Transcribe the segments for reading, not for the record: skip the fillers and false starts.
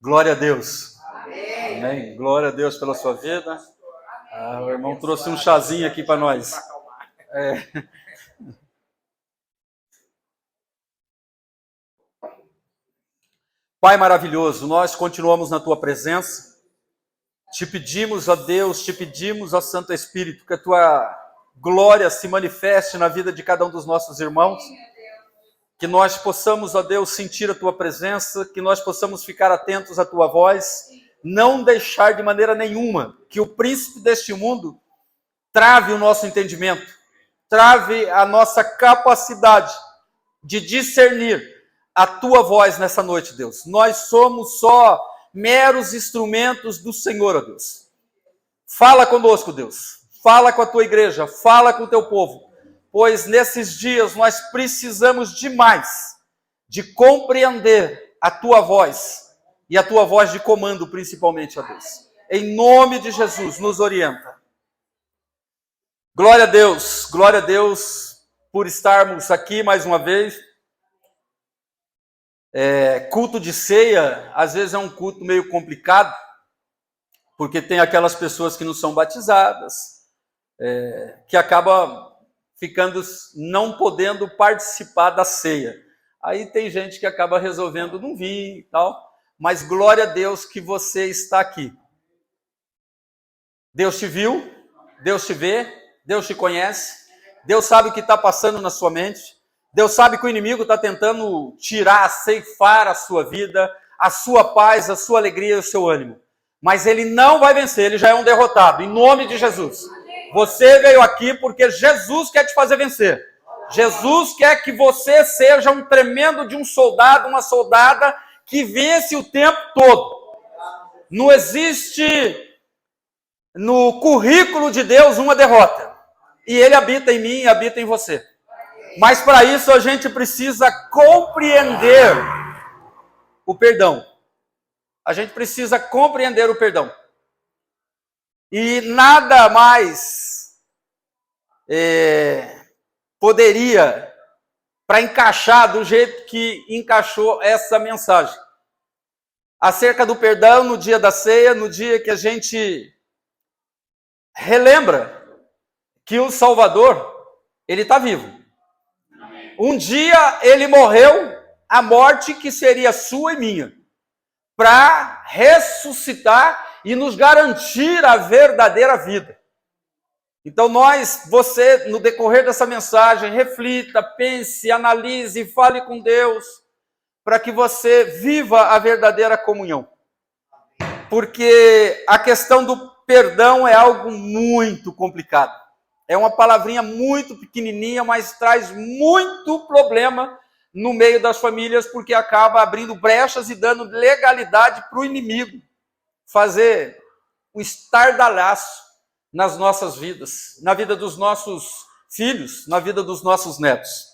Glória a Deus. Amém. Glória a Deus pela sua vida. O irmão trouxe um chazinho aqui para nós. Pai maravilhoso, nós continuamos na tua presença. Te pedimos, ó Deus, te pedimos, ó Santo Espírito, que a tua glória se manifeste na vida de cada um dos nossos irmãos. Que nós possamos, ó Deus, sentir a tua presença, que nós possamos ficar atentos à tua voz, não deixar de maneira nenhuma que o príncipe deste mundo trave o nosso entendimento, trave a nossa capacidade de discernir a tua voz nessa noite, Deus. Nós somos só meros instrumentos do Senhor, ó Deus. Fala conosco, Deus. Fala com a tua igreja, fala com o teu povo. Pois nesses dias nós precisamos demais de compreender a tua voz e a tua voz de comando, principalmente, ó Deus. Em nome de Jesus, nos orienta. Glória a Deus por estarmos aqui mais uma vez. Culto de ceia, às vezes é um culto meio complicado, porque tem aquelas pessoas que não são batizadas, que acabam não podendo participar da ceia. Aí tem gente que acaba resolvendo não vir e tal, mas glória a Deus que você está aqui. Deus te viu, Deus te vê, Deus te conhece, Deus sabe o que está passando na sua mente, Deus sabe que o inimigo está tentando tirar, ceifar a sua vida, a sua paz, a sua alegria e o seu ânimo. Mas ele não vai vencer, ele já é um derrotado, em nome de Jesus. Você veio aqui porque Jesus quer te fazer vencer. Jesus quer que você seja um tremendo de um soldado, uma soldada que vence o tempo todo. Não existe no currículo de Deus uma derrota. E ele habita em mim e habita em você. Mas para isso a gente precisa compreender o perdão. A gente precisa compreender o perdão. E nada mais poderia para encaixar do jeito que encaixou essa mensagem. Acerca do perdão no dia da ceia, no dia que a gente relembra que o Salvador, ele está vivo. Um dia ele morreu a morte que seria sua e minha, para ressuscitar e nos garantir a verdadeira vida. Então você, no decorrer dessa mensagem, reflita, pense, analise, fale com Deus, para que você viva a verdadeira comunhão. Porque a questão do perdão é algo muito complicado. É uma palavrinha muito pequenininha, mas traz muito problema no meio das famílias, porque acaba abrindo brechas e dando legalidade para o inimigo fazer um estardalhaço nas nossas vidas, na vida dos nossos filhos, na vida dos nossos netos.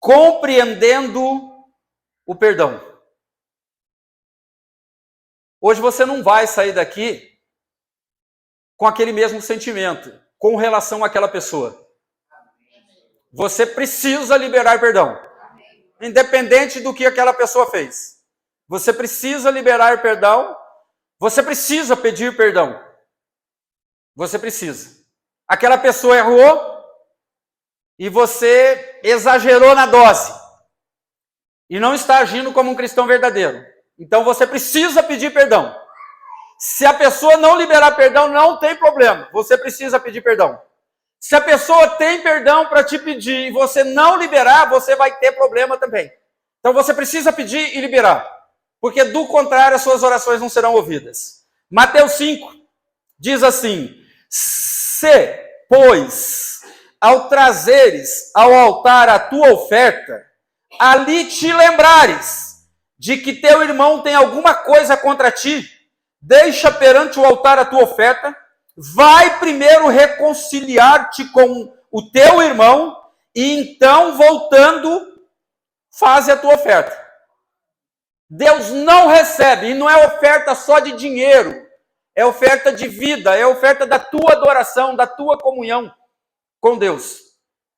Compreendendo o perdão. Hoje você não vai sair daqui com aquele mesmo sentimento com relação àquela pessoa. Você precisa liberar perdão. Independente do que aquela pessoa fez. Você precisa liberar perdão. Você precisa pedir perdão. Você precisa. Aquela pessoa errou e você exagerou na dose. E não está agindo como um cristão verdadeiro. Então você precisa pedir perdão. Se a pessoa não liberar perdão, não tem problema. Você precisa pedir perdão. Se a pessoa tem perdão para te pedir e você não liberar, você vai ter problema também. Então você precisa pedir e liberar. Porque do contrário, as suas orações não serão ouvidas. Mateus 5 diz assim: se, pois, ao trazeres ao altar a tua oferta, ali te lembrares de que teu irmão tem alguma coisa contra ti, deixa perante o altar a tua oferta, vai primeiro reconciliar-te com o teu irmão, e então, voltando, faze a tua oferta. Deus não recebe, e não é oferta só de dinheiro, é oferta de vida, é oferta da tua adoração, da tua comunhão com Deus.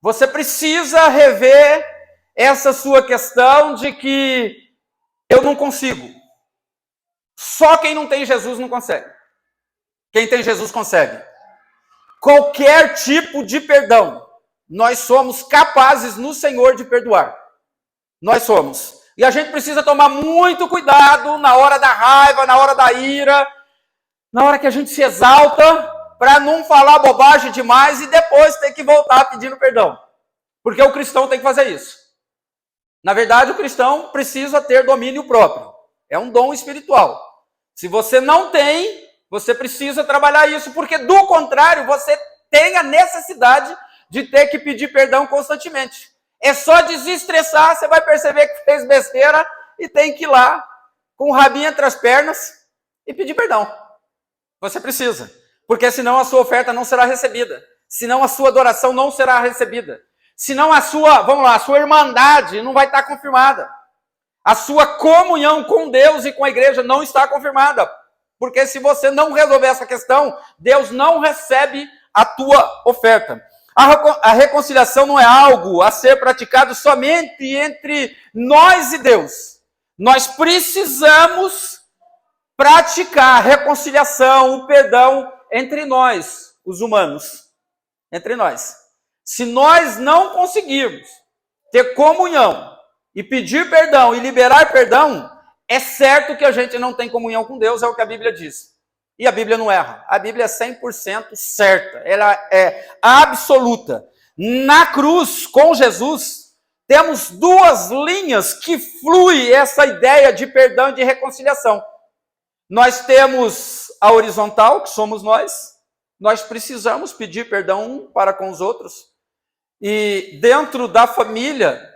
Você precisa rever essa sua questão de que eu não consigo. Só quem não tem Jesus não consegue. Quem tem Jesus consegue. Qualquer tipo de perdão, nós somos capazes no Senhor de perdoar. Nós somos. E a gente precisa tomar muito cuidado na hora da raiva, na hora da ira, na hora que a gente se exalta, para não falar bobagem demais e depois ter que voltar pedindo perdão. Porque o cristão tem que fazer isso. Na verdade, o cristão precisa ter domínio próprio. É um dom espiritual. Se você não tem, você precisa trabalhar isso, porque do contrário, você tem a necessidade de ter que pedir perdão constantemente. É só desestressar, você vai perceber que fez besteira e tem que ir lá, com o rabinho entre as pernas, e pedir perdão. Você precisa. Porque senão a sua oferta não será recebida. Senão a sua adoração não será recebida. Senão a sua irmandade não vai estar confirmada. A sua comunhão com Deus e com a igreja não está confirmada. Porque se você não resolver essa questão, Deus não recebe a tua oferta. A reconciliação não é algo a ser praticado somente entre nós e Deus. Nós precisamos praticar a reconciliação, o perdão entre nós, os humanos. Entre nós. Se nós não conseguirmos ter comunhão e pedir perdão e liberar perdão, é certo que a gente não tem comunhão com Deus, é o que a Bíblia diz. E a Bíblia não erra. A Bíblia é 100% certa. Ela é absoluta. Na cruz, com Jesus, temos duas linhas que flui essa ideia de perdão e de reconciliação. Nós temos a horizontal, que somos nós. Nós precisamos pedir perdão para com os outros. E dentro da família,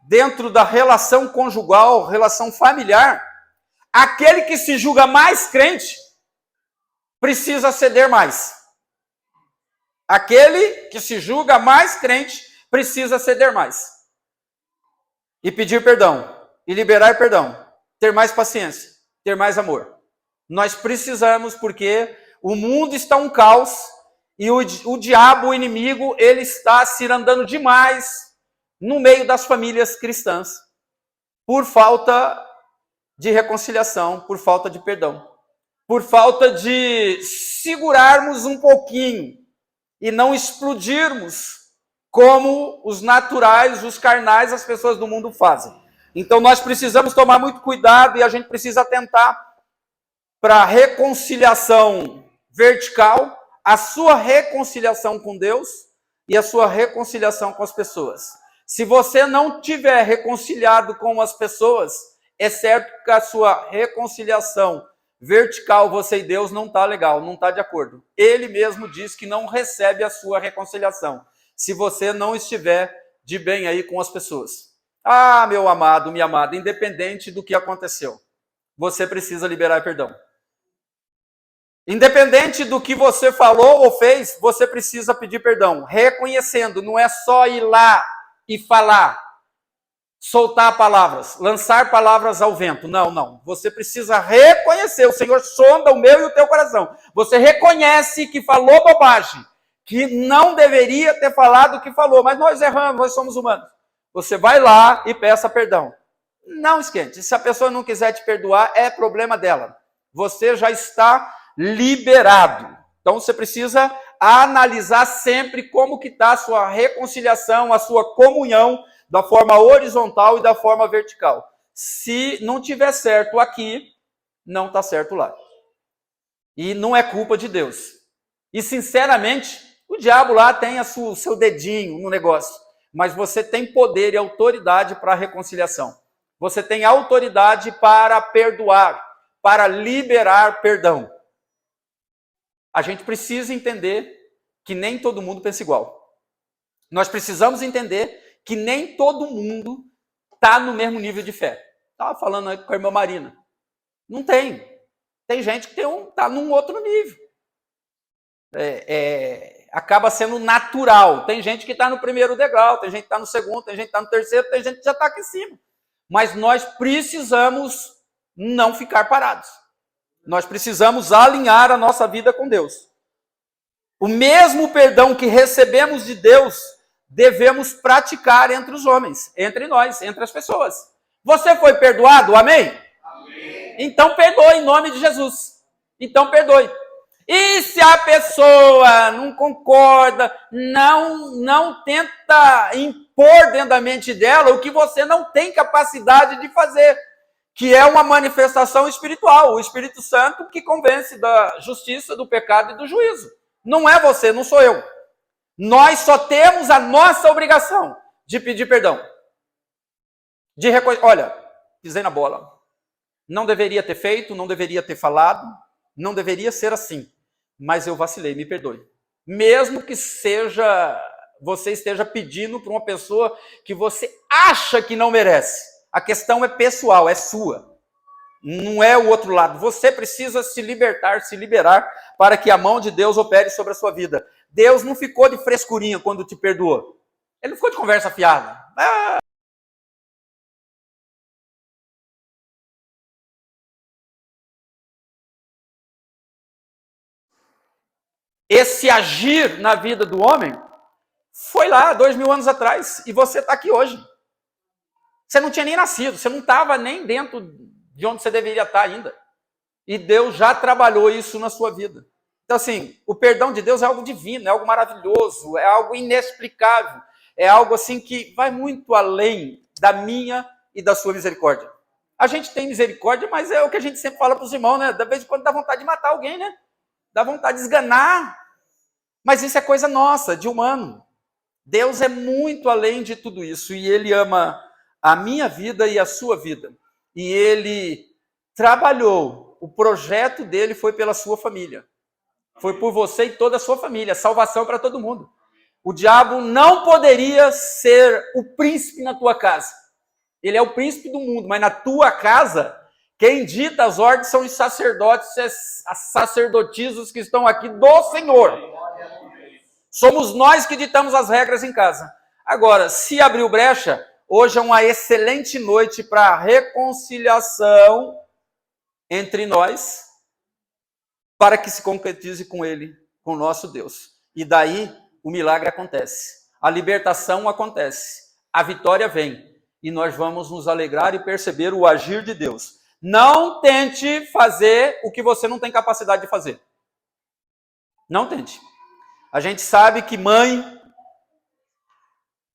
dentro da relação conjugal, relação familiar, aquele que se julga mais crente precisa ceder mais. Aquele que se julga mais crente precisa ceder mais. E pedir perdão, e liberar perdão, ter mais paciência, ter mais amor. Nós precisamos, porque o mundo está um caos, e o diabo, o inimigo, ele está cirandando demais no meio das famílias cristãs, por falta de reconciliação, por falta de perdão, por falta de segurarmos um pouquinho e não explodirmos como os naturais, os carnais, as pessoas do mundo fazem. Então nós precisamos tomar muito cuidado e a gente precisa atentar para a reconciliação vertical, a sua reconciliação com Deus e a sua reconciliação com as pessoas. Se você não tiver reconciliado com as pessoas, é certo que a sua reconciliação vertical, você e Deus, não está legal, não está de acordo. Ele mesmo diz que não recebe a sua reconciliação, se você não estiver de bem aí com as pessoas. Ah, meu amado, minha amada, independente do que aconteceu, você precisa liberar perdão. Independente do que você falou ou fez, você precisa pedir perdão. Reconhecendo, não é só ir lá e falar, soltar palavras, lançar palavras ao vento. Não, não. Você precisa reconhecer. O Senhor sonda o meu e o teu coração. Você reconhece que falou bobagem, que não deveria ter falado o que falou, mas nós erramos, nós somos humanos. Você vai lá e peça perdão. Não esquente. Se a pessoa não quiser te perdoar, é problema dela. Você já está liberado. Então você precisa analisar sempre como que está a sua reconciliação, a sua comunhão da forma horizontal e da forma vertical. Se não tiver certo aqui, não está certo lá. E não é culpa de Deus. E sinceramente, o diabo lá tem o seu dedinho no negócio. Mas você tem poder e autoridade para a reconciliação. Você tem autoridade para perdoar, para liberar perdão. A gente precisa entender que nem todo mundo pensa igual. Nós precisamos entender que nem todo mundo está no mesmo nível de fé. Estava falando aí com a irmã Marina. Não tem. Tem gente que está num outro nível. Acaba sendo natural. Tem gente que está no primeiro degrau, tem gente que está no segundo, tem gente que está no terceiro, tem gente que já está aqui em cima. Mas nós precisamos não ficar parados. Nós precisamos alinhar a nossa vida com Deus. O mesmo perdão que recebemos de Deus, devemos praticar entre os homens, entre nós, entre as pessoas. Você foi perdoado? Amém? Amém. Então perdoe em nome de Jesus. Então perdoe. E se a pessoa não concorda, não tenta impor dentro da mente dela o que você não tem capacidade de fazer, que é uma manifestação espiritual, o Espírito Santo que convence da justiça, do pecado e do juízo. Não é você, não sou eu. Nós só temos a nossa obrigação de pedir perdão. De reconhecer, olha, pisei na bola. Não deveria ter feito, não deveria ter falado, não deveria ser assim. Mas eu vacilei, me perdoe. Mesmo que você esteja pedindo para uma pessoa que você acha que não merece. A questão é pessoal, é sua. Não é o outro lado. Você precisa se libertar, se liberar, para que a mão de Deus opere sobre a sua vida. Deus não ficou de frescurinha quando te perdoou. Ele não ficou de conversa fiada. Esse agir na vida do homem foi lá 2000 anos atrás e você está aqui hoje. Você não tinha nem nascido, você não estava nem dentro de onde você deveria estar ainda. E Deus já trabalhou isso na sua vida. Então, assim, o perdão de Deus é algo divino, é algo maravilhoso, é algo inexplicável, é algo assim que vai muito além da minha e da sua misericórdia. A gente tem misericórdia, mas é o que a gente sempre fala para os irmãos, né? Da vez em quando dá vontade de matar alguém, né? Dá vontade de esganar. Mas isso é coisa nossa, de humano. Deus é muito além de tudo isso. E Ele ama a minha vida e a sua vida. E Ele trabalhou. O projeto dele foi pela sua família. Foi por você e toda a sua família. Salvação para todo mundo. O diabo não poderia ser o príncipe na tua casa. Ele é o príncipe do mundo, mas na tua casa, quem dita as ordens são os sacerdotes, as sacerdotisas que estão aqui do Senhor. Somos nós que ditamos as regras em casa. Agora, se abriu brecha, hoje é uma excelente noite para reconciliação entre nós, para que se concretize com Ele, com o nosso Deus. E daí o milagre acontece, a libertação acontece, a vitória vem, e nós vamos nos alegrar e perceber o agir de Deus. Não tente fazer o que você não tem capacidade de fazer. Não tente. A gente sabe que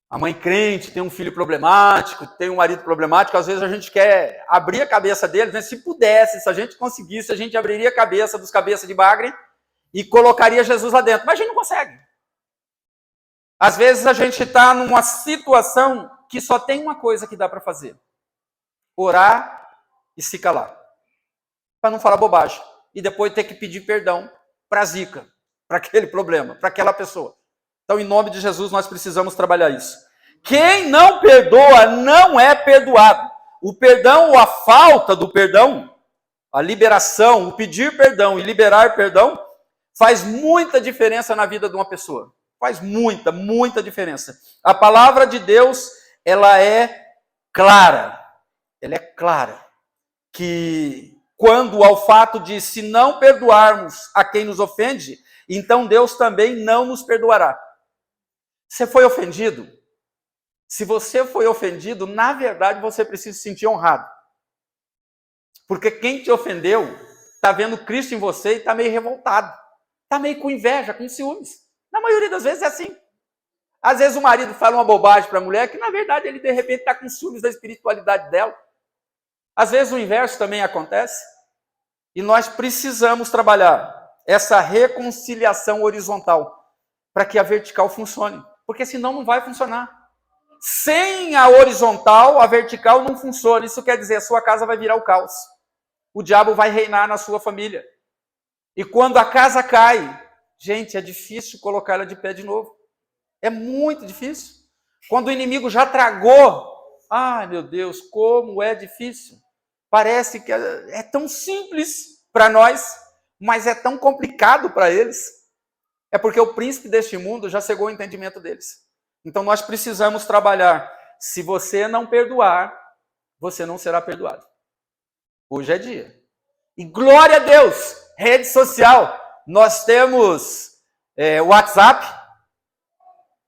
a mãe crente, tem um filho problemático, tem um marido problemático, às vezes a gente quer abrir a cabeça deles, né? Se pudesse, se a gente conseguisse, a gente abriria a cabeça dos cabeças de bagre e colocaria Jesus lá dentro, mas a gente não consegue. Às vezes a gente está numa situação que só tem uma coisa que dá para fazer: orar e se calar, para não falar bobagem, e depois ter que pedir perdão para a zica, para aquele problema, para aquela pessoa. Então, em nome de Jesus, nós precisamos trabalhar isso. Quem não perdoa não é perdoado. O perdão ou a falta do perdão, a liberação, o pedir perdão e liberar perdão, faz muita diferença na vida de uma pessoa. Faz muita, muita diferença. A palavra de Deus, ela é clara. Ela é clara. Que quando ao fato de se não perdoarmos a quem nos ofende, então Deus também não nos perdoará. Você foi ofendido? Se você foi ofendido, na verdade você precisa se sentir honrado. Porque quem te ofendeu está vendo Cristo em você e está meio revoltado. Está meio com inveja, com ciúmes. Na maioria das vezes é assim. Às vezes o marido fala uma bobagem para a mulher que na verdade ele de repente está com ciúmes da espiritualidade dela. Às vezes o inverso também acontece. E nós precisamos trabalhar essa reconciliação horizontal para que a vertical funcione. Porque senão não vai funcionar. Sem a horizontal, a vertical não funciona. Isso quer dizer, a sua casa vai virar o caos. O diabo vai reinar na sua família. E quando a casa cai, gente, é difícil colocar ela de pé de novo. É muito difícil. Quando o inimigo já tragou, ai meu Deus, como é difícil. Parece que é tão simples para nós, mas é tão complicado para eles. É porque o príncipe deste mundo já cegou o entendimento deles. Então nós precisamos trabalhar. Se você não perdoar, você não será perdoado. Hoje é dia. E glória a Deus! Rede social. Nós temos WhatsApp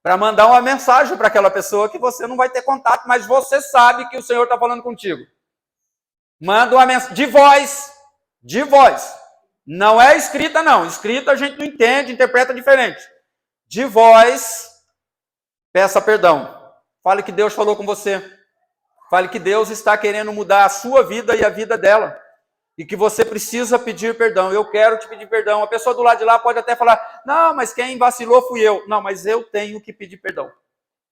para mandar uma mensagem para aquela pessoa que você não vai ter contato, mas você sabe que o Senhor está falando contigo. Manda uma mensagem de voz. De voz. Não é escrita, não. Escrita a gente não entende, interpreta diferente. De voz, peça perdão. Fale que Deus falou com você. Fale que Deus está querendo mudar a sua vida e a vida dela. E que você precisa pedir perdão. Eu quero te pedir perdão. A pessoa do lado de lá pode até falar, não, mas quem vacilou fui eu. Não, mas eu tenho que pedir perdão.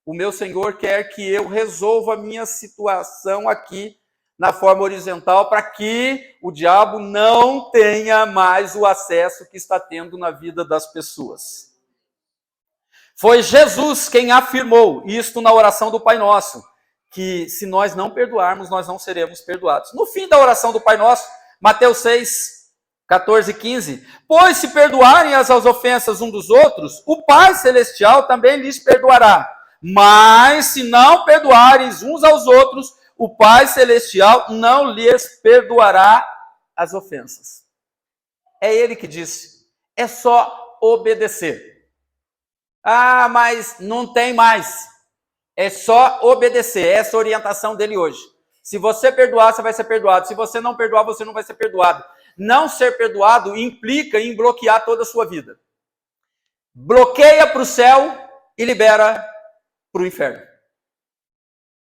O meu Senhor quer que eu resolva a minha situação aqui na forma horizontal, para que o diabo não tenha mais o acesso que está tendo na vida das pessoas. Foi Jesus quem afirmou isto na oração do Pai Nosso, que se nós não perdoarmos, nós não seremos perdoados. No fim da oração do Pai Nosso, Mateus 6, 14 e 15, pois se perdoarem as ofensas uns dos outros, o Pai Celestial também lhes perdoará. Mas se não perdoarem uns aos outros, o Pai Celestial não lhes perdoará as ofensas. É Ele que disse. É só obedecer. Ah, mas não tem mais. É só obedecer. Essa é a orientação dele hoje. Se você perdoar, você vai ser perdoado. Se você não perdoar, você não vai ser perdoado. Não ser perdoado implica em bloquear toda a sua vida. Bloqueia para o céu e libera para o inferno.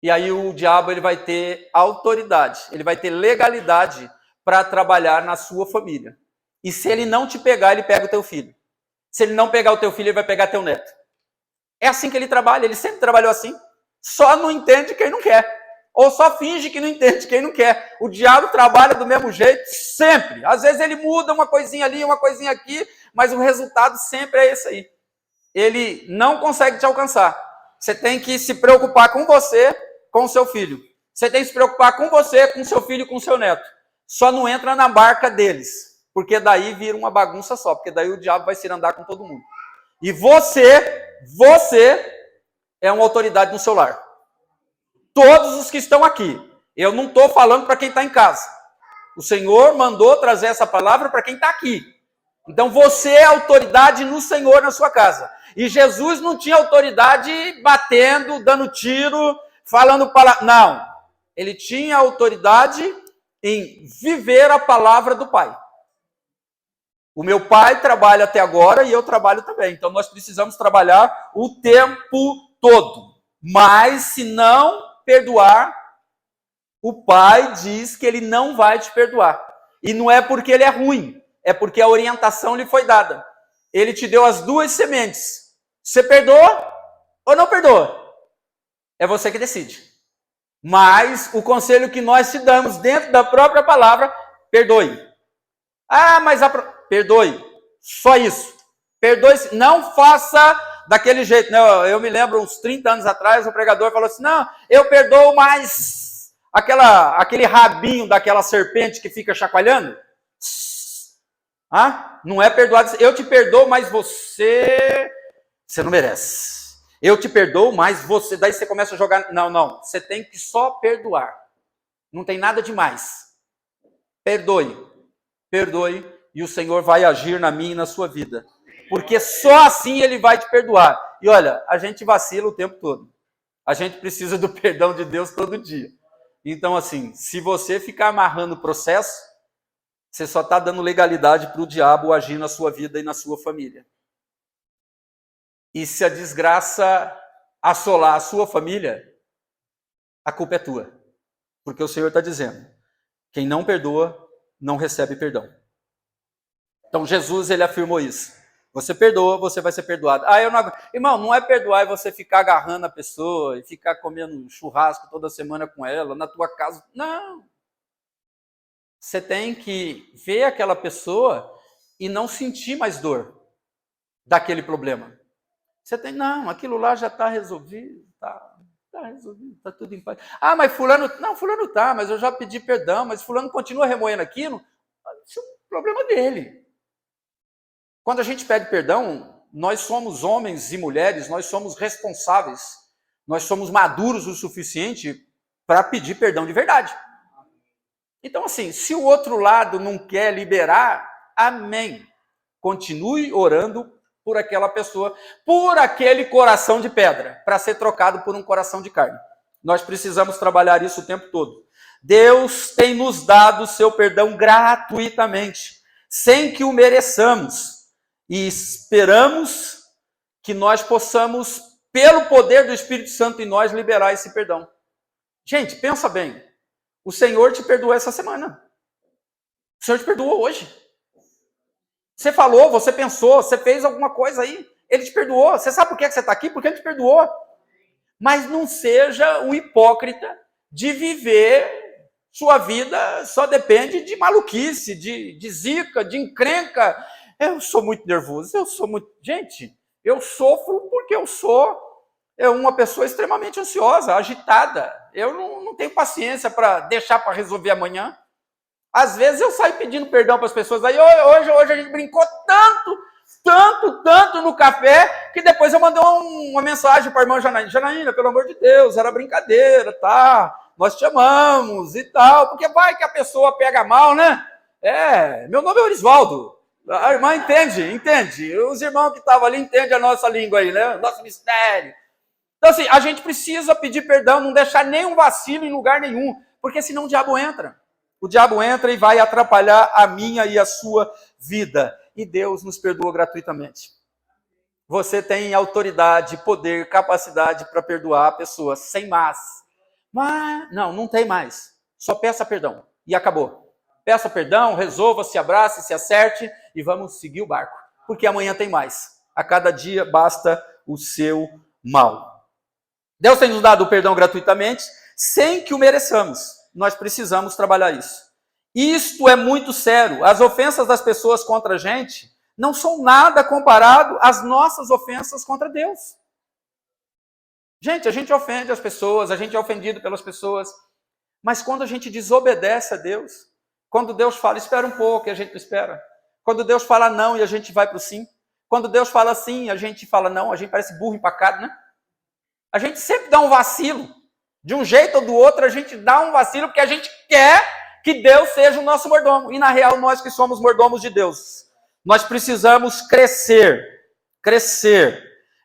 E aí o diabo ele vai ter autoridade, ele vai ter legalidade para trabalhar na sua família. E se ele não te pegar, ele pega o teu filho. Se ele não pegar o teu filho, ele vai pegar teu neto. É assim que ele trabalha, ele sempre trabalhou assim. Só não entende quem não quer. Ou só finge que não entende quem não quer. O diabo trabalha do mesmo jeito sempre. Às vezes ele muda uma coisinha ali, uma coisinha aqui, mas o resultado sempre é esse aí. Ele não consegue te alcançar. Você tem que se preocupar com você, com o seu filho. Você tem que se preocupar com você, com o seu filho e com o seu neto. Só não entra na barca deles, porque daí vira uma bagunça só, porque daí o diabo vai se andar com todo mundo. E você é uma autoridade no seu lar. Todos os que estão aqui. Eu não estou falando para quem está em casa. O Senhor mandou trazer essa palavra para quem está aqui. Então você é autoridade no Senhor na sua casa. E Jesus não tinha autoridade batendo, dando tiro, falando palavra. Não. Ele tinha autoridade em viver a palavra do Pai. O meu pai trabalha até agora e eu trabalho também. Então nós precisamos trabalhar o tempo todo. Mas se não perdoar, o Pai diz que ele não vai te perdoar. E não é porque ele é ruim, é porque a orientação lhe foi dada. Ele te deu as duas sementes. Você perdoa ou não perdoa? É você que decide. Mas o conselho que nós te damos dentro da própria palavra, perdoe. Ah, mas perdoe. Só isso. Perdoe. Não faça daquele jeito. Não, eu me lembro, uns 30 anos atrás, o pregador falou assim, não, eu perdoo, mas aquele rabinho daquela serpente que fica chacoalhando. Ah, não é perdoado. Eu te perdoo, mas você não merece. Eu te perdoo, mas você... Daí você começa a jogar... Não. Você tem que só perdoar. Não tem nada demais. Perdoe. E o Senhor vai agir na minha e na sua vida. Porque só assim Ele vai te perdoar. E olha, a gente vacila o tempo todo. A gente precisa do perdão de Deus todo dia. Então, assim, se você ficar amarrando o processo, você só está dando legalidade para o diabo agir na sua vida e na sua família. E se a desgraça assolar a sua família, a culpa é tua. Porque o Senhor está dizendo, quem não perdoa, não recebe perdão. Então Jesus, ele afirmou isso. Você perdoa, você vai ser perdoado. Ah, eu não... Irmão, não é perdoar e você ficar agarrando a pessoa e ficar comendo churrasco toda semana com ela, na tua casa. Não. Você tem que ver aquela pessoa e não sentir mais dor daquele problema. Você tem, não, aquilo lá já está resolvido, está resolvido, está tudo em paz. Ah, mas fulano está, mas eu já pedi perdão, mas fulano continua remoendo aquilo. Isso é um problema dele. Quando a gente pede perdão, nós somos homens e mulheres, nós somos responsáveis, nós somos maduros o suficiente para pedir perdão de verdade. Então, assim, se o outro lado não quer liberar, amém. Continue orando por aquela pessoa, por aquele coração de pedra, para ser trocado por um coração de carne. Nós precisamos trabalhar isso o tempo todo. Deus tem nos dado o seu perdão gratuitamente, sem que o mereçamos. E esperamos que nós possamos, pelo poder do Espírito Santo em nós, liberar esse perdão. Gente, pensa bem. O Senhor te perdoou essa semana. O Senhor te perdoou hoje. Você falou, você pensou, você fez alguma coisa aí. Ele te perdoou. Você sabe por que você está aqui? Porque Ele te perdoou. Mas não seja um hipócrita de viver sua vida só depende de maluquice, de zica, de encrenca. Eu sou muito nervoso, Gente, eu sofro porque eu sou uma pessoa extremamente ansiosa, agitada. Eu não tenho paciência para deixar para resolver amanhã. Às vezes eu saio pedindo perdão para as pessoas. Aí hoje a gente brincou tanto no café, que depois eu mandei uma mensagem para a irmã Janaína. Janaína, pelo amor de Deus, era brincadeira, tá? Nós te amamos e tal. Porque vai que a pessoa pega mal, né? Meu nome é Orisvaldo. A irmã entende. Os irmãos que estavam ali entendem a nossa língua aí, né? Nosso mistério. Então, assim, a gente precisa pedir perdão, não deixar nenhum vacilo em lugar nenhum, porque senão o diabo entra. O diabo entra e vai atrapalhar a minha e a sua vida. E Deus nos perdoa gratuitamente. Você tem autoridade, poder, capacidade para perdoar a pessoa sem mas. Mas, não tem mais. Só peça perdão. E acabou. Peça perdão, resolva, se abrace, se acerte e vamos seguir o barco. Porque amanhã tem mais. A cada dia basta o seu mal. Deus tem nos dado o perdão gratuitamente, sem que o mereçamos. Nós precisamos trabalhar isso. Isto é muito sério. As ofensas das pessoas contra a gente não são nada comparado às nossas ofensas contra Deus. Gente, a gente ofende as pessoas, a gente é ofendido pelas pessoas, mas quando a gente desobedece a Deus, quando Deus fala, espera um pouco, e a gente não espera. Quando Deus fala não, e a gente vai para o sim. Quando Deus fala sim, a gente fala não, a gente parece burro empacado, né? A gente sempre dá um vacilo. De um jeito ou do outro, a gente dá um vacilo porque a gente quer que Deus seja o nosso mordomo. E na real, nós que somos mordomos de Deus, nós precisamos crescer.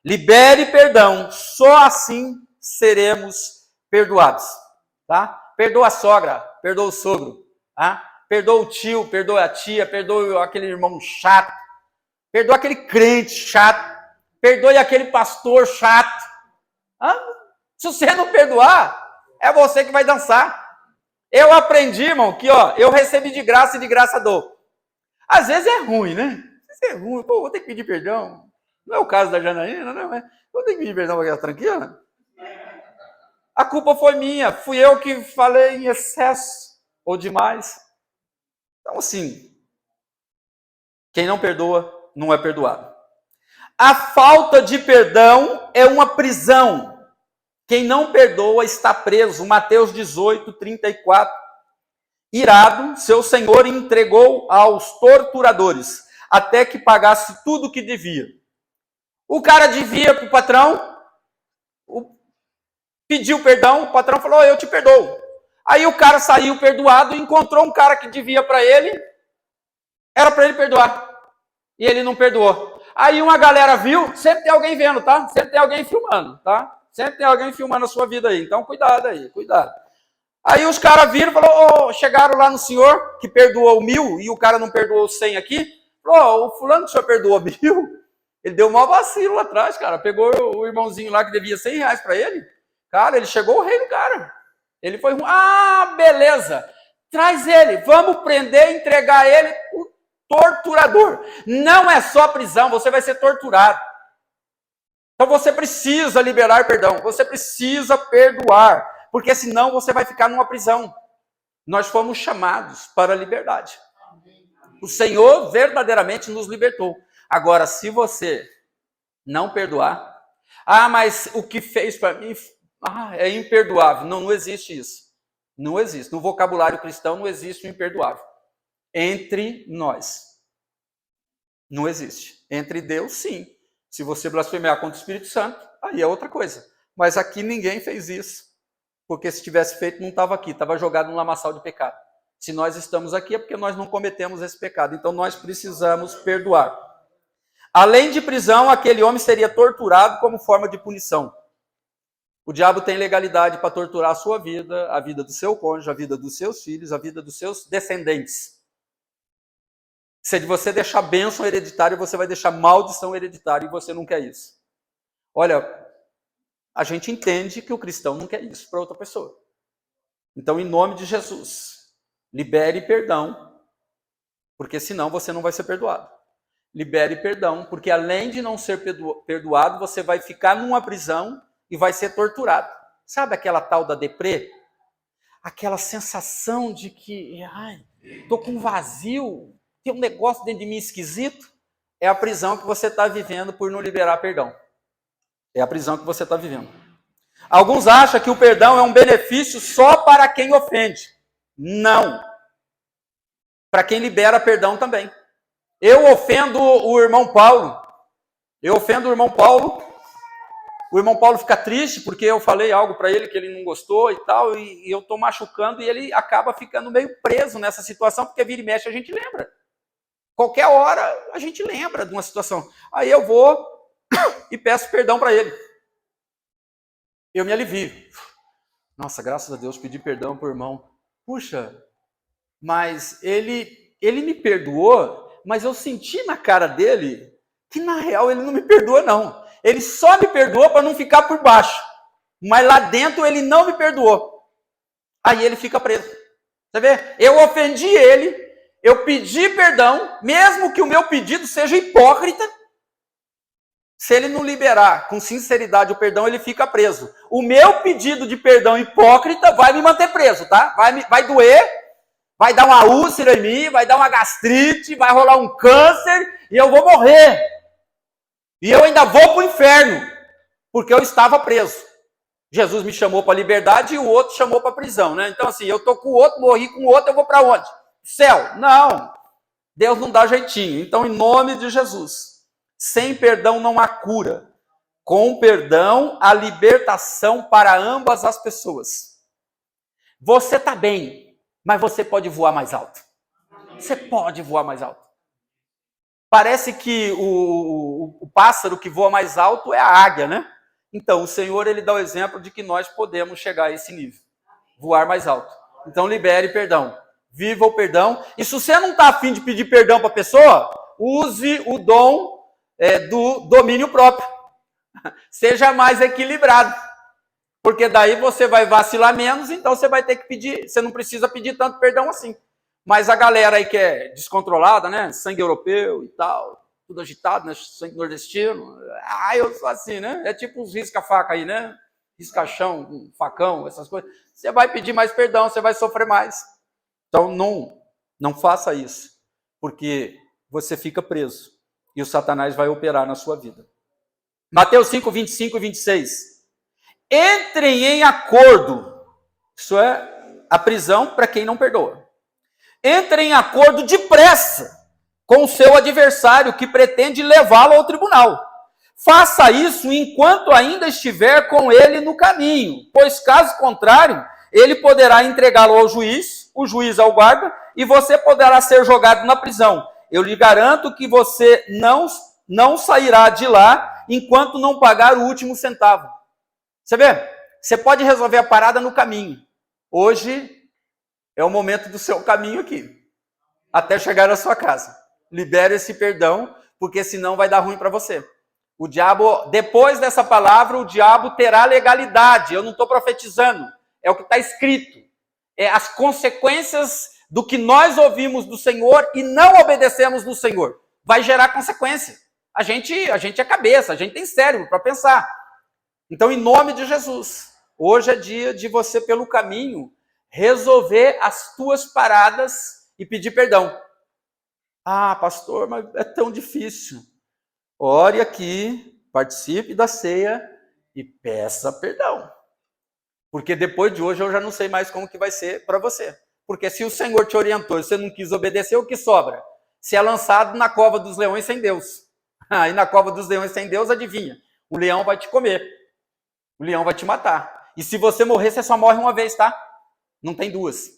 Libere perdão, só assim seremos perdoados. Tá? Perdoa a sogra, perdoa o sogro. Tá? Perdoa o tio, perdoa a tia, perdoa aquele irmão chato. Perdoa aquele crente chato. Perdoe aquele pastor chato. Se você não perdoar, é você que vai dançar. Eu aprendi, irmão, que eu recebi de graça e de graça dou. Às vezes é ruim, né? Às vezes é ruim. Pô, vou ter que pedir perdão. Não é o caso da Janaína, não é? Vou ter que pedir perdão para aquela tranquila. A culpa foi minha. Fui eu que falei em excesso ou demais. Então, assim, quem não perdoa, não é perdoado. A falta de perdão é uma prisão. Quem não perdoa está preso. Mateus 18, 34. Irado, seu senhor entregou aos torturadores, até que pagasse tudo o que devia. O cara devia para o patrão, pediu perdão, o patrão falou, eu te perdoo. Aí o cara saiu perdoado e encontrou um cara que devia para ele, era para ele perdoar. E ele não perdoou. Aí uma galera viu, sempre tem alguém vendo, tá? Sempre tem alguém filmando, tá? Sempre tem alguém filmando a sua vida aí. Então, cuidado aí, cuidado. Aí os caras viram e falaram, chegaram lá no senhor, que perdoou 1.000, e o cara não perdoou 100 aqui. Falou, o fulano que o senhor perdoou 1.000? Ele deu um mau vacilo lá atrás, cara. Pegou o irmãozinho lá que devia 100 reais para ele. Cara, ele chegou o rei do cara. Ele foi, beleza. Traz ele, vamos prender e entregar ele pro torturador. Não é só prisão, você vai ser torturado. Então você precisa liberar perdão, você precisa perdoar, porque senão você vai ficar numa prisão. Nós fomos chamados para a liberdade. O Senhor verdadeiramente nos libertou. Agora, se você não perdoar, mas o que fez para mim é imperdoável. Não existe isso. Não existe. No vocabulário cristão não existe o imperdoável. Entre nós. Não existe. Entre Deus, sim. Se você blasfemear contra o Espírito Santo, aí é outra coisa. Mas aqui ninguém fez isso. Porque se tivesse feito, não estava aqui. Estava jogado no lamaçal de pecado. Se nós estamos aqui, é porque nós não cometemos esse pecado. Então, nós precisamos perdoar. Além de prisão, aquele homem seria torturado como forma de punição. O diabo tem legalidade para torturar a sua vida, a vida do seu cônjuge, a vida dos seus filhos, a vida dos seus descendentes. Se você deixar bênção hereditária, você vai deixar maldição hereditária e você não quer isso. Olha, a gente entende que o cristão não quer isso para outra pessoa. Então, em nome de Jesus, libere perdão, porque senão você não vai ser perdoado. Libere perdão, porque além de não ser perdoado, você vai ficar numa prisão e vai ser torturado. Sabe aquela tal da deprê? Aquela sensação de que, tô com vazio, tem um negócio dentro de mim esquisito. É a prisão que você está vivendo por não liberar perdão. É a prisão que você está vivendo. Alguns acham que o perdão é um benefício só para quem ofende. Não. Para quem libera perdão também. Eu ofendo o irmão Paulo. O irmão Paulo fica triste porque eu falei algo para ele que ele não gostou e tal, e eu estou machucando e ele acaba ficando meio preso nessa situação, porque vira e mexe a gente lembra. Qualquer hora a gente lembra de uma situação. Aí eu vou e peço perdão para ele. Eu me alivio. Nossa, graças a Deus, pedi perdão para o irmão. Puxa, mas ele me perdoou, mas eu senti na cara dele que na real ele não me perdoa não. Ele só me perdoou para não ficar por baixo. Mas lá dentro ele não me perdoou. Aí ele fica preso. Você vê? Eu ofendi ele, eu pedi perdão, mesmo que o meu pedido seja hipócrita. Se ele não liberar com sinceridade o perdão, ele fica preso. O meu pedido de perdão hipócrita vai me manter preso, tá? Vai doer, vai dar uma úlcera em mim, vai dar uma gastrite, vai rolar um câncer e eu vou morrer. E eu ainda vou para o inferno, porque eu estava preso. Jesus me chamou para a liberdade e o outro chamou para a prisão, né? Então assim, eu estou com o outro, morri com o outro, eu vou para onde? Céu. Não. Deus não dá jeitinho. Então, em nome de Jesus, sem perdão não há cura. Com perdão, há libertação para ambas as pessoas. Você está bem, mas você pode voar mais alto. Você pode voar mais alto. Parece que o pássaro que voa mais alto é a águia, né? Então, o Senhor, ele dá o exemplo de que nós podemos chegar a esse nível. Voar mais alto. Então, libere perdão. Viva o perdão. E se você não está afim de pedir perdão para a pessoa, use o dom do domínio próprio. Seja mais equilibrado. Porque daí você vai vacilar menos, então você vai ter que pedir. Você não precisa pedir tanto perdão assim. Mas a galera aí que é descontrolada, né? Sangue europeu e tal, tudo agitado, né? Sangue nordestino. Eu sou assim, né? É tipo os risca-faca aí, né? Risca-chão, facão, essas coisas. Você vai pedir mais perdão, você vai sofrer mais. Então não faça isso, porque você fica preso e o Satanás vai operar na sua vida. Mateus 5, 25 e 26. Entrem em acordo. Isso é a prisão para quem não perdoa. Entrem em acordo depressa com o seu adversário que pretende levá-lo ao tribunal. Faça isso enquanto ainda estiver com ele no caminho, pois caso contrário, ele poderá entregá-lo ao juiz, o juiz ao guarda, e você poderá ser jogado na prisão. Eu lhe garanto que você não sairá de lá enquanto não pagar o último centavo. Você vê? Você pode resolver a parada no caminho. Hoje é o momento do seu caminho aqui, até chegar na sua casa. Libere esse perdão, porque senão vai dar ruim para você. O diabo, depois dessa palavra, o diabo terá legalidade. Eu não estou profetizando. É o que está escrito. É as consequências do que nós ouvimos do Senhor e não obedecemos no Senhor. Vai gerar consequência. A gente é cabeça, a gente tem cérebro para pensar. Então, em nome de Jesus, hoje é dia de você, pelo caminho, resolver as tuas paradas e pedir perdão. Ah, pastor, mas é tão difícil. Ore aqui, participe da ceia e peça perdão. Porque depois de hoje eu já não sei mais como que vai ser para você. Porque se o Senhor te orientou e você não quis obedecer, o que sobra? Você é lançado na cova dos leões sem Deus. Aí na cova dos leões sem Deus, adivinha? O leão vai te comer. O leão vai te matar. E se você morrer, você só morre uma vez, tá? Não tem duas.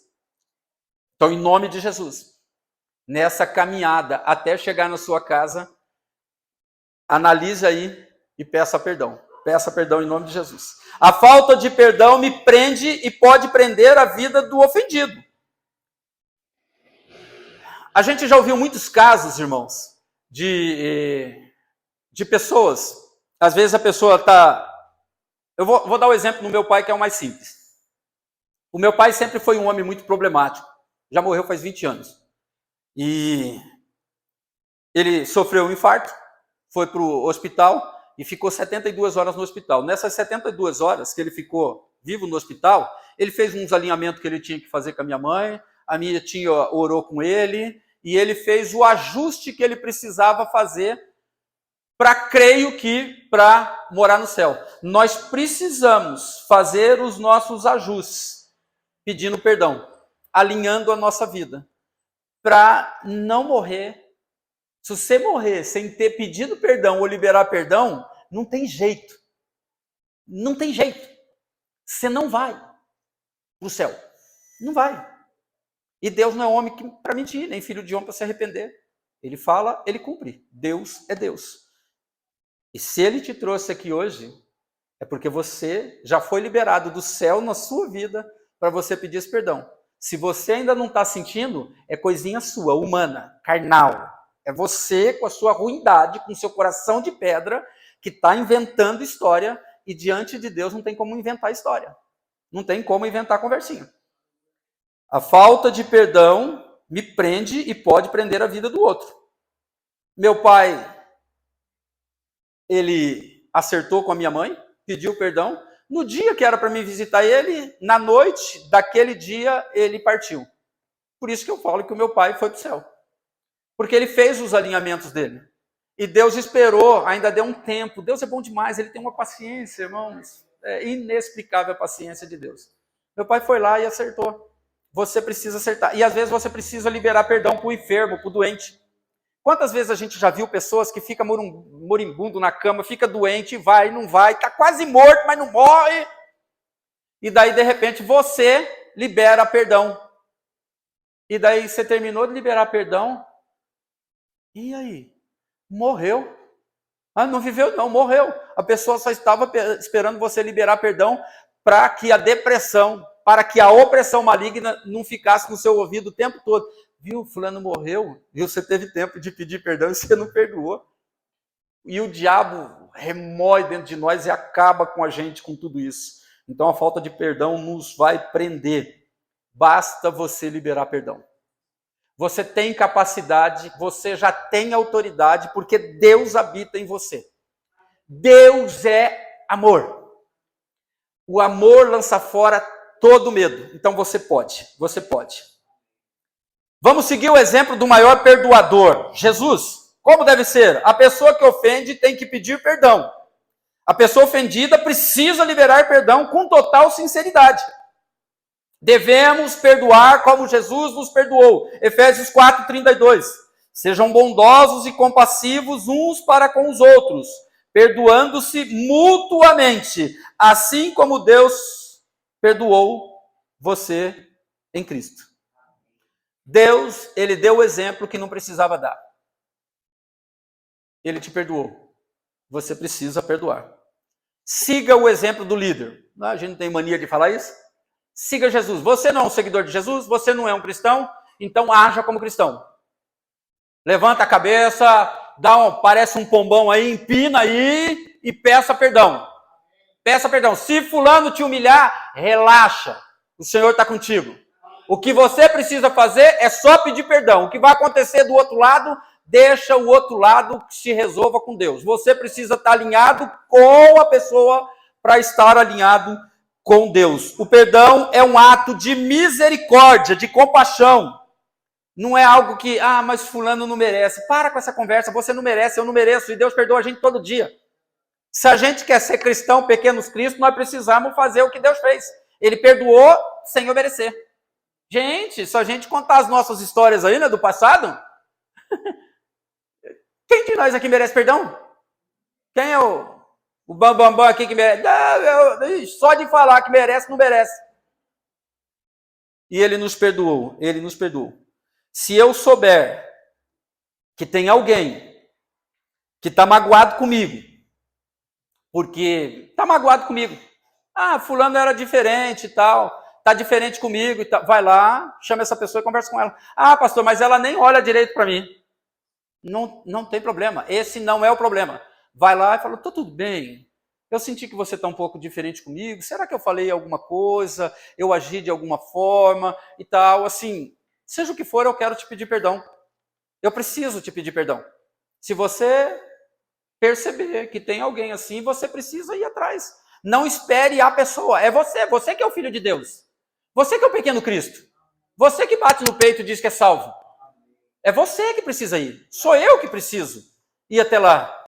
Então, em nome de Jesus, nessa caminhada até chegar na sua casa, analise aí e peça perdão. Peça perdão em nome de Jesus. A falta de perdão me prende e pode prender a vida do ofendido. A gente já ouviu muitos casos, irmãos, de pessoas. Às vezes a pessoa está... Eu vou dar o exemplo do meu pai, que é o mais simples. O meu pai sempre foi um homem muito problemático. Já morreu faz 20 anos. E ele sofreu um infarto, foi para o hospital e ficou 72 horas no hospital. Nessas 72 horas que ele ficou vivo no hospital, ele fez uns alinhamentos que ele tinha que fazer com a minha mãe, a minha tia orou com ele, e ele fez o ajuste que ele precisava fazer para morar no céu. Nós precisamos fazer os nossos ajustes, pedindo perdão, alinhando a nossa vida, para não morrer. Se você morrer sem ter pedido perdão ou liberar perdão, não tem jeito. Não tem jeito. Você não vai para o céu. Não vai. E Deus não é homem para mentir, nem filho de homem para se arrepender. Ele fala, ele cumpre. Deus é Deus. E se ele te trouxe aqui hoje, é porque você já foi liberado do céu na sua vida para você pedir esse perdão. Se você ainda não está sentindo, é coisinha sua, humana, carnal. É você com a sua ruindade, com o seu coração de pedra, que está inventando história, e diante de Deus não tem como inventar história. Não tem como inventar conversinha. A falta de perdão me prende e pode prender a vida do outro. Meu pai, ele acertou com a minha mãe, pediu perdão. No dia que era para mim visitar ele, na noite daquele dia, ele partiu. Por isso que eu falo que o meu pai foi para o céu. Porque ele fez os alinhamentos dele. E Deus esperou, ainda deu um tempo. Deus é bom demais, ele tem uma paciência, irmãos. É inexplicável a paciência de Deus. Meu pai foi lá e acertou. Você precisa acertar. E às vezes você precisa liberar perdão para o enfermo, para o doente. Quantas vezes a gente já viu pessoas que ficam moribundo na cama, fica doente, vai, não vai, está quase morto, mas não morre. E daí, de repente, você libera perdão. E daí você terminou de liberar perdão. E aí? Morreu. Ah, não viveu não, morreu. A pessoa só estava esperando você liberar perdão para que a depressão, para que a opressão maligna não ficasse no seu ouvido o tempo todo. Viu, fulano morreu, viu, você teve tempo de pedir perdão e você não perdoou. E o diabo remói dentro de nós e acaba com a gente com tudo isso. Então a falta de perdão nos vai prender. Basta você liberar perdão. Você tem capacidade, você já tem autoridade, porque Deus habita em você. Deus é amor. O amor lança fora todo medo. Então você pode. Vamos seguir o exemplo do maior perdoador, Jesus. Como deve ser? A pessoa que ofende tem que pedir perdão. A pessoa ofendida precisa liberar perdão com total sinceridade. Devemos perdoar como Jesus nos perdoou. Efésios 4:32. Sejam bondosos e compassivos uns para com os outros, perdoando-se mutuamente, assim como Deus perdoou você em Cristo. Deus, ele deu o exemplo que não precisava dar. Ele te perdoou. Você precisa perdoar. Siga o exemplo do líder. A gente não tem mania de falar isso? Siga Jesus. Você não é um seguidor de Jesus? Você não é um cristão? Então haja como cristão. Levanta a cabeça, parece um pombão aí, empina aí e peça perdão. Peça perdão. Se fulano te humilhar, relaxa. O Senhor está contigo. O que você precisa fazer é só pedir perdão. O que vai acontecer do outro lado, deixa o outro lado que se resolva com Deus. Você precisa estar alinhado com a pessoa para estar alinhado com Deus. O perdão é um ato de misericórdia, de compaixão. Não é algo que, mas fulano não merece. Para com essa conversa, você não merece, eu não mereço, e Deus perdoa a gente todo dia. Se a gente quer ser cristão, pequenos cristos, nós precisamos fazer o que Deus fez. Ele perdoou sem obedecer. Gente, se a gente contar as nossas histórias aí, né, do passado, quem de nós aqui merece perdão? Quem é o bambambam aqui que merece? Não, só de falar que merece, não merece. E ele nos perdoou, Se eu souber que tem alguém que está magoado comigo, porque tá magoado comigo. Ah, fulano era diferente e tal, tá diferente comigo e tal. Vai lá, chama essa pessoa e conversa com ela. Ah, pastor, mas ela nem olha direito para mim. Não tem problema, esse não é o problema. Vai lá e fala, tá tudo bem, eu senti que você está um pouco diferente comigo, será que eu falei alguma coisa, eu agi de alguma forma e tal, assim, seja o que for, eu quero te pedir perdão. Eu preciso te pedir perdão. Se você perceber que tem alguém assim, você precisa ir atrás. Não espere a pessoa, é você que é o Filho de Deus. Você que é o pequeno Cristo. Você que bate no peito e diz que é salvo. É você que precisa ir. Sou eu que preciso ir até lá.